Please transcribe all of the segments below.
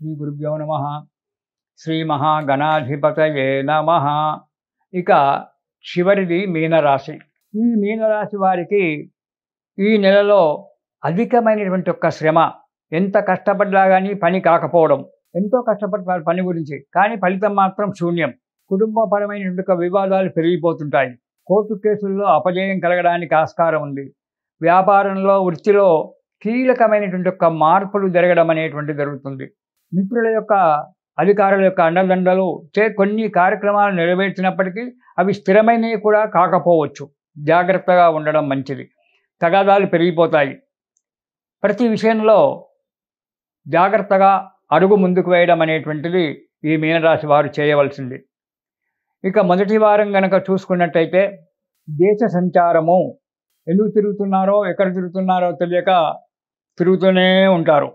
శ్రీ గురుభ్యో నమః. శ్రీ మహాగణాధిపతయే నమః. ఇక చివరిది మీనరాశి. ఈ మీనరాశి వారికి ఈ నెలలో అధికమైనటువంటి ఒక శ్రమ. ఎంత కష్టపడ్డా కానీ పని కాకపోవడం. ఎంతో కష్టపడతారు పని గురించి, కానీ ఫలితం మాత్రం శూన్యం. కుటుంబపరమైనటువంటి ఒక వివాదాలు పెరిగిపోతుంటాయి. కోర్టు కేసుల్లో అపజయం కలగడానికి ఆస్కారం ఉంది. వ్యాపారంలో, వృత్తిలో కీలకమైనటువంటి ఒక మార్పులు జరగడం అనేటువంటి జరుగుతుంది. మిత్రుల యొక్క, అధికారుల యొక్క అండదండలు కొన్ని కార్యక్రమాలు నెరవేర్చినప్పటికీ అవి స్థిరమైనవి కూడా కాకపోవచ్చు. జాగ్రత్తగా ఉండడం మంచిది. తగాదాలు పెరిగిపోతాయి. ప్రతి విషయంలో జాగ్రత్తగా అడుగు ముందుకు వేయడం అనేటువంటిది ఈ మీనరాశి వారు చేయవలసింది. ఇక మొదటి వారం కనుక చూసుకున్నట్టయితే దేశ సంచారము. ఎందుకు తిరుగుతున్నారో, ఎక్కడ తిరుగుతున్నారో తెలియక తిరుగుతూనే ఉంటారు.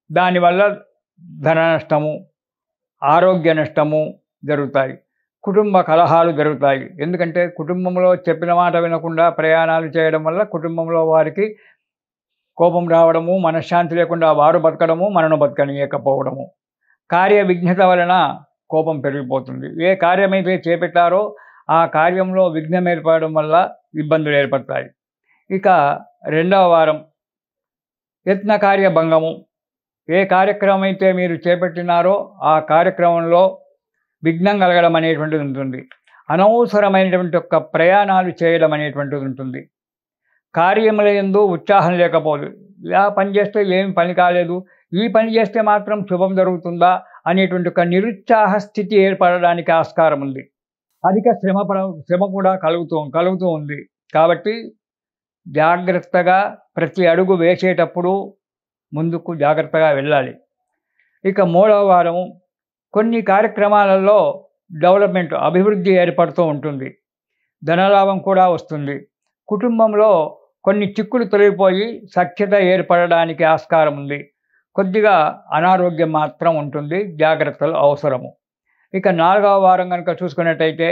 దానివల్ల ధన నష్టము, ఆరోగ్య నష్టము జరుగుతాయి. కుటుంబ కలహాలు జరుగుతాయి. ఎందుకంటే కుటుంబంలో చెప్పిన మాట వినకుండా ప్రయాణాలు చేయడం వల్ల కుటుంబంలో వారికి కోపం రావడము, మనశ్శాంతి లేకుండా వారు బతకడము, మనను బతకనీయకపోవడము. కార్య విఘ్నత వలన కోపం పెరిగిపోతుంది. ఏ కార్యమైతే చేపట్టారో ఆ కార్యంలో విఘ్నం ఏర్పడడం వల్ల ఇబ్బందులు ఏర్పడతాయి. ఇక రెండవ వారం యత్న కార్య భంగము. ఏ కార్యక్రమం అయితే మీరు చేపట్టినారో ఆ కార్యక్రమంలో విఘ్నం కలగడం అనేటువంటిది ఉంటుంది. అనవసరమైనటువంటి ఒక ప్రయాణాలు చేయడం అనేటువంటిది ఉంటుంది. కార్యముల యందు ఉత్సాహం లేకపోదు. ఇలా పని చేస్తే ఏమి పని కాలేదు, ఈ పని చేస్తే మాత్రం శుభం జరుగుతుందా అనేటువంటి ఒక నిరుత్సాహ స్థితి ఏర్పడడానికి ఆస్కారం ఉంది. అధిక శ్రమ కూడా కలుగుతూ ఉంది. కాబట్టి జాగ్రత్తగా ప్రతి అడుగు వేసేటప్పుడు ముందుకు జాగ్రత్తగా వెళ్ళాలి. ఇక మూడవ వారం కొన్ని కార్యక్రమాలలో డెవలప్మెంట్, అభివృద్ధి ఏర్పడుతూ ఉంటుంది. ధనలాభం కూడా వస్తుంది. కుటుంబంలో కొన్ని చిక్కులు తొలగిపోయి సఖ్యత ఏర్పడడానికి ఆస్కారం ఉంది. కొద్దిగా అనారోగ్యం మాత్రం ఉంటుంది. జాగ్రత్తలు అవసరము. ఇక నాలుగవ వారం కనుక చూసుకున్నట్టయితే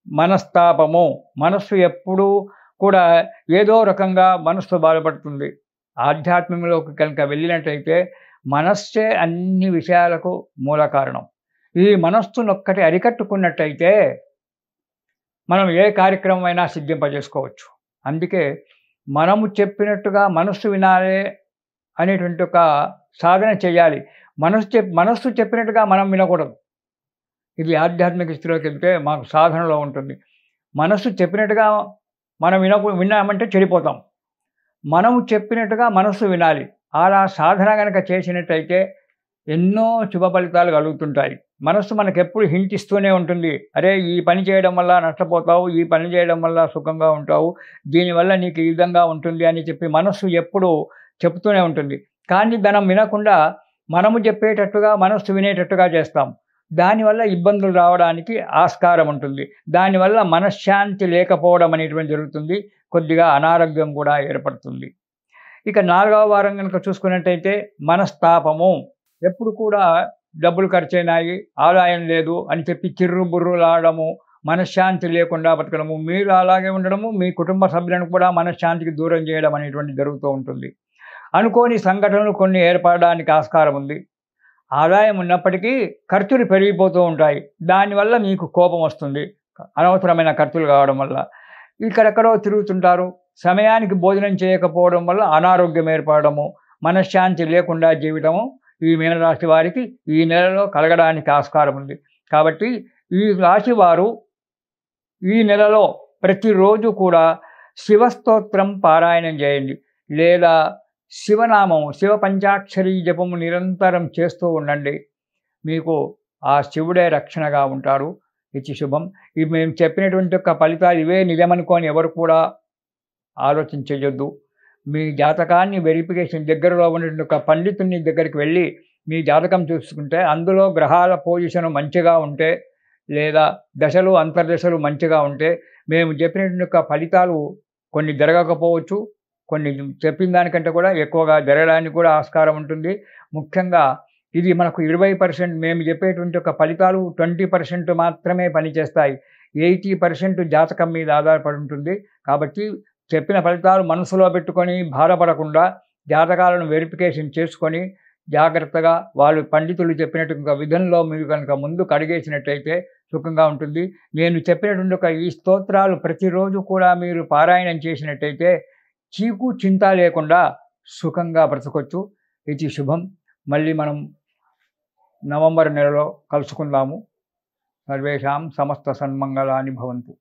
మనస్తాపము. మనస్సు ఎప్పుడూ కూడా ఏదో రకంగా మనస్సు బాధపడుతుంది. ఆధ్యాత్మికంలోకి కనుక వెళ్ళినట్టయితే మనస్సే అన్ని విషయాలకు మూల కారణం. ఈ మనస్సునొక్కటి అరికట్టుకున్నట్టయితే మనం ఏ కార్యక్రమం అయినా సిద్ధింపజేసుకోవచ్చు. అందుకే మనము చెప్పినట్టుగా మనస్సు వినాలి అనేటువంటి ఒక సాధన చేయాలి. మనస్సు చెప్పినట్టుగా మనం వినకూడదు. ఇది ఆధ్యాత్మిక స్థితిలోకి వెళ్తే మాకు సాధనలో ఉంటుంది. మనస్సు చెప్పినట్టుగా మనం విన్నామంటే చెడిపోతాం. మనము చెప్పినట్టుగా మనస్సు వినాలి. అలా సాధన కనుక చేసినట్టయితే ఎన్నో శుభ ఫలితాలు కలుగుతుంటాయి. మనస్సు మనకు ఎప్పుడు హింట్ ఇస్తూనే ఉంటుంది. అరే, ఈ పని చేయడం వల్ల నష్టపోతావు, ఈ పని చేయడం వల్ల సుఖంగా ఉంటావు, దీనివల్ల నీకు ఈ విధంగా ఉంటుంది అని చెప్పి మనస్సు ఎప్పుడు చెప్తూనే ఉంటుంది. కానీ దానం వినకుండా మనము చెప్పేటట్టుగా మనస్సు వినేటట్టుగా చేస్తాం. దానివల్ల ఇబ్బందులు రావడానికి ఆస్కారం ఉంటుంది. దానివల్ల మనశ్శాంతి లేకపోవడం అనేటువంటి జరుగుతుంది. కొద్దిగా అనారోగ్యం కూడా ఏర్పడుతుంది. ఇక నాలుగవ వారం కనుక చూసుకున్నట్టయితే మనస్తాపము. ఎప్పుడు కూడా డబ్బులు ఖర్చయినాయి, ఆదాయం లేదు అని చెప్పి చిర్రు బుర్రులాడము, మనశ్శాంతి లేకుండా బతకడము, మీరు అలాగే ఉండడము, మీ కుటుంబ సభ్యులను కూడా మనశ్శాంతికి దూరం చేయడం అనేటువంటి జరుగుతూ ఉంటుంది. అనుకోని సంఘటనలు కొన్ని ఏర్పడడానికి ఆస్కారం ఉంది. ఆదాయం ఉన్నప్పటికీ ఖర్చులు పెరిగిపోతూ ఉంటాయి. దానివల్ల మీకు కోపం వస్తుంది. అనవసరమైన ఖర్చులు కావడం వల్ల ఇక్కడెక్కడో తిరుగుతుంటారు. సమయానికి భోజనం చేయకపోవడం వల్ల అనారోగ్యం ఏర్పడము, మనశ్శాంతి లేకుండా జీవితము ఈ మీనరాశి వారికి ఈ నెలలో కలగడానికి ఆస్కారం ఉంది. కాబట్టి ఈ రాశి వారు ఈ నెలలో ప్రతిరోజు కూడా శివస్తోత్రం పారాయణం చేయండి, లేదా శివనామము, శివ పంచాక్షరి జపము నిరంతరం చేస్తూ ఉండండి. మీకు ఆ శివుడే రక్షణగా ఉంటాడు. ఇది శుభం. ఇవి మేము చెప్పినటువంటి యొక్క ఫలితాలు ఇవే నిజమనుకొని ఎవరు కూడా ఆలోచించవద్దు. మీ జాతకాన్ని వెరిఫికేషన్ దగ్గరలో ఉన్నటువంటి ఒక పండితుని దగ్గరికి వెళ్ళి మీ జాతకం చూసుకుంటే అందులో గ్రహాల పొజిషన్ మంచిగా ఉంటే, లేదా దశలు అంతర్దశలు మంచిగా ఉంటే మేము చెప్పినటువంటి యొక్క ఫలితాలు కొన్ని జరగకపోవచ్చు, కొన్ని చెప్పిన దానికంటే కూడా ఎక్కువగా జరగడానికి కూడా ఆస్కారం ఉంటుంది. ముఖ్యంగా ఇది మనకు 20%, మేము చెప్పేటువంటి ఒక ఫలితాలు 20% మాత్రమే పనిచేస్తాయి. 80% జాతకం మీద ఆధారపడి ఉంటుంది. కాబట్టి చెప్పిన ఫలితాలు మనసులో పెట్టుకొని బాధపడకుండా జాతకాలను వెరిఫికేషన్ చేసుకొని జాగ్రత్తగా వాళ్ళు పండితులు చెప్పినట్టు విధంలో మీరు కనుక ముందు కడిగేసినట్లయితే సుఖంగా ఉంటుంది. నేను చెప్పినటువంటి ఈ స్తోత్రాలు ప్రతిరోజు కూడా మీరు పారాయణం చేసినట్టయితే చీకు చింత లేకుండా సుఖంగా బ్రతకొచ్చు. ఇది శుభం. మళ్ళీ మనం నవంబర్ నెలలో కలుసుకుందాము. సర్వేషాం సమస్త సన్మంగళాని భవంతు.